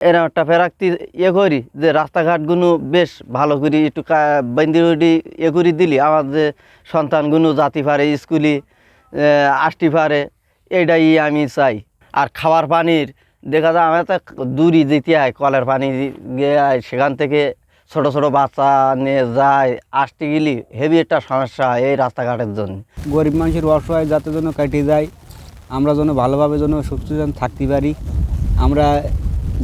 এরকম একটা ফেরাক্তি করি যে রাস্তাঘাটগুলো বেশ ভালো করে একটু বাইন্দি করি দিলি আমাদের সন্তানগুলো জাতি পারে স্কুলে আসতে পারে, এটাই আমি চাই। আর খাবার পানির দেখা যায় আমার তো দূরই যেতে হয়, কলের পানি গিয়ে সেখান থেকে ছোট ছোট বাচ্চা নিয়ে যায়, আসতে গেলে হেভি একটা সমস্যা এই রাস্তাঘাটের জন্য। গরিব মানুষের অসহায় যাতে যেন কেটে যায়, আমরা যেন ভালোভাবে যেন সুস্থ থাকতে পারি। আমরা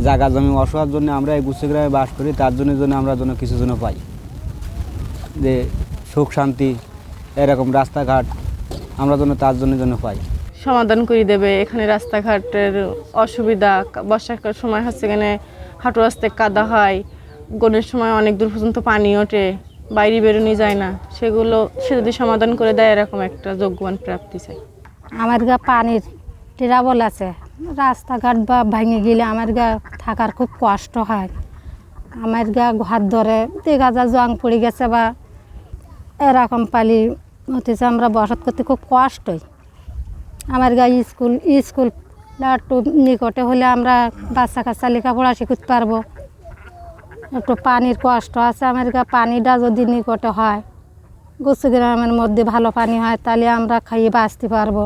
জায়গা জমি অসহায়ের জন্য আমরা এই গুচ্ছগ্রামে বাস করি, তার জন্য আমরা যেন কিছু যেন পাই, যে সুখ শান্তি এরকম রাস্তাঘাট আমরা যেন তার জন্য পাই। সমাধান করে দেবে এখানে রাস্তাঘাটের অসুবিধা। বর্ষাকাল সময় হচ্ছে এখানে হাঁটু রাস্তায় কাদা হয়, গনের সময় অনেক দূর পর্যন্ত পানি ওঠে, বাইরে বেরোনো যায় না, সে যদি সমাধান করে দেয় এরকম একটা যোগ্যবান প্রাপ্তি চাই। আমার গা পানির ট্রাবল আছে, রাস্তাঘাট বা ভেঙে গেলে আমার গা থাকার খুব কষ্ট হয়। আমার গা ঘর ধরে দেখা যায় জং পড়ে গেছে বা এরকম পালি হতেছে, আমরা বসত করতে খুব কষ্টই। আমার গা স্কুল একটু নিকটে হলে আমরা বাচ্চা কাচ্চা লেখাপড়া শিখতে পারবো। একটু পানির কষ্ট আছে আমার গা, পানিটা যদি নিকটে হয়, গুচ্ছগ্রামের মধ্যে ভালো পানি হয়, তাহলে আমরা খাইয়ে বাঁচতে পারবো।